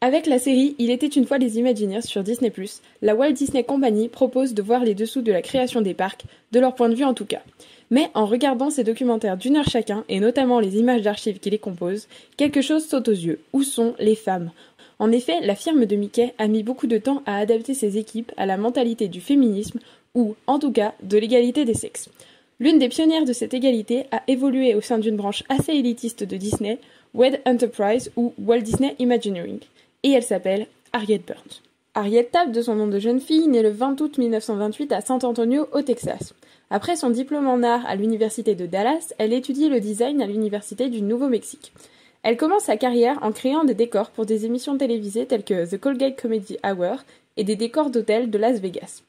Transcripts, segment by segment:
Avec la série Il était une fois les Imagineers sur Disney+, la Walt Disney Company propose de voir les dessous de la création des parcs, de leur point de vue en tout cas. Mais en regardant ces documentaires d'1 heure chacun, et notamment les images d'archives qui les composent, quelque chose saute aux yeux. Où sont les femmes ? En effet, la firme de Mickey a mis beaucoup de temps à adapter ses équipes à la mentalité du féminisme, ou, en tout cas, de l'égalité des sexes. L'une des pionnières de cette égalité a évolué au sein d'une branche assez élitiste de Disney, WED Enterprise ou Walt Disney Imagineering. Et elle s'appelle Harriet Burns. Harriet Taft, de son nom de jeune fille, née le 20 août 1928 à San Antonio, au Texas. Après son diplôme en art à l'université de Dallas, elle étudie le design à l'université du Nouveau-Mexique. Elle commence sa carrière en créant des décors pour des émissions télévisées telles que The Colgate Comedy Hour et des décors d'hôtels de Las Vegas.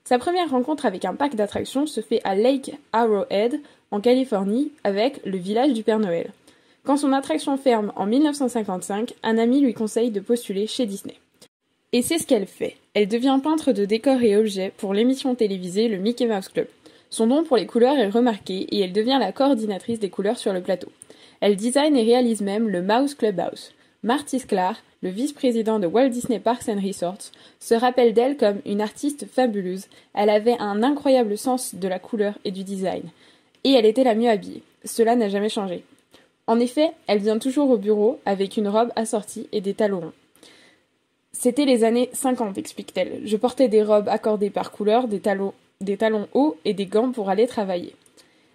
Sa première rencontre avec un parc d'attractions se fait à Lake Arrowhead, en Californie, avec le village du Père Noël. Quand son attraction ferme en 1955, un ami lui conseille de postuler chez Disney. Et c'est ce qu'elle fait. Elle devient peintre de décors et objets pour l'émission télévisée le Mickey Mouse Club. Son don pour les couleurs est remarqué et elle devient la coordinatrice des couleurs sur le plateau. Elle design et réalise même le Mouse Clubhouse. Marty Sklar, le vice-président de Walt Disney Parks and Resorts, se rappelle d'elle comme une artiste fabuleuse. Elle avait un incroyable sens de la couleur et du design. Et elle était la mieux habillée. Cela n'a jamais changé. En effet, elle vient toujours au bureau avec une robe assortie et des talons ronds. C'était les années 50, explique-t-elle. Je portais des robes accordées par couleur, des talons hauts et des gants pour aller travailler.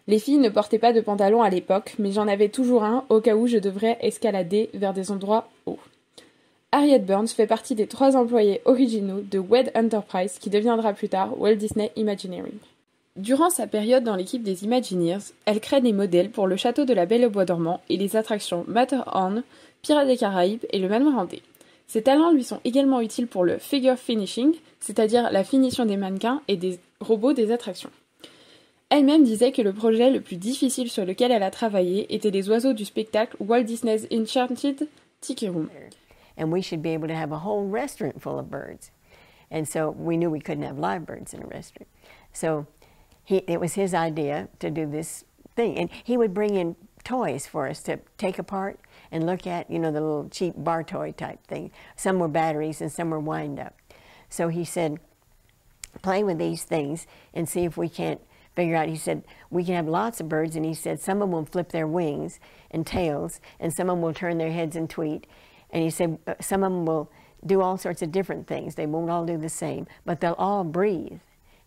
Les filles ne portaient pas de pantalon à l'époque, mais j'en avais toujours un au cas où je devrais escalader vers des endroits hauts. Harriet Burns fait partie des 3 employés originaux de WED Enterprise qui deviendra plus tard Walt Disney Imagineering. Durant sa période dans l'équipe des Imagineers, elle crée des modèles pour le château de la Belle au Bois dormant et les attractions Matterhorn, Pirates des Caraïbes et le Manoir hanté. Ses talents lui sont également utiles pour le figure finishing, c'est-à-dire la finition des mannequins et des robots des attractions. Elle-même disait que le projet le plus difficile sur lequel elle a travaillé était les oiseaux du spectacle Walt Disney's Enchanted Tiki Room. And we should be able to have a whole restaurant full of birds. And so we knew we couldn't have live birds in a restaurant. So it was his idea to do this thing. And he would bring in toys for us to take apart and look at, you know, the little cheap bar toy type thing. Some were batteries and some were wind up. So he said, play with these things and see if we can't figure out. He said, we can have lots of birds. And he said, some of them will flip their wings and tails, and some of them will turn their heads and tweet. And he said, some of them will do all sorts of different things. They won't all do the same, but they'll all breathe.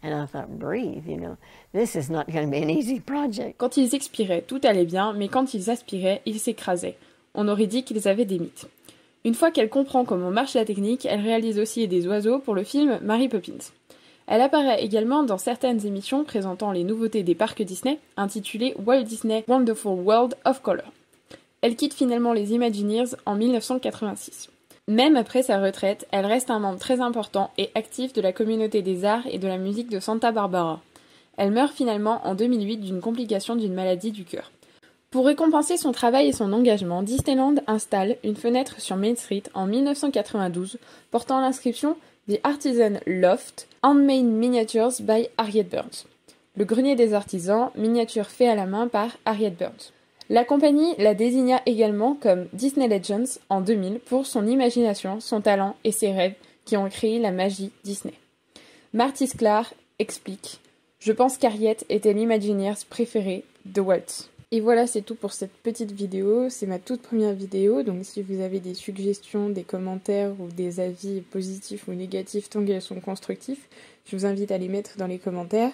And I thought, breathe, you know, this is not going to be an easy project. Quand ils expiraient, tout allait bien, mais quand ils aspiraient, ils s'écrasaient. On aurait dit qu'ils avaient des mythes. Une fois qu'elle comprend comment marche la technique, elle réalise aussi des oiseaux pour le film Mary Poppins. Elle apparaît également dans certaines émissions présentant les nouveautés des parcs Disney, intitulées Walt Disney Wonderful World of Color. Elle quitte finalement les Imagineers en 1986. Même après sa retraite, elle reste un membre très important et actif de la communauté des arts et de la musique de Santa Barbara. Elle meurt finalement en 2008 d'une complication d'une maladie du cœur. Pour récompenser son travail et son engagement, Disneyland installe une fenêtre sur Main Street en 1992 portant l'inscription « The Artisan Loft, Handmade Miniatures by Harriet Burns ». Le grenier des artisans, miniature fait à la main par Harriet Burns. La compagnie la désigna également comme Disney Legends en 2000 pour son imagination, son talent et ses rêves qui ont créé la magie Disney. Marty Sklar explique « Je pense qu'Harriet était l'Imagineers préférée de Walt ». Et voilà, c'est tout pour cette petite vidéo. C'est ma toute première vidéo, donc si vous avez des suggestions, des commentaires ou des avis positifs ou négatifs, tant qu'elles sont constructifs, je vous invite à les mettre dans les commentaires.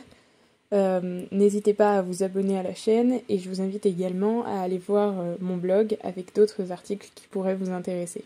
N'hésitez pas à vous abonner à la chaîne et je vous invite également à aller voir mon blog avec d'autres articles qui pourraient vous intéresser.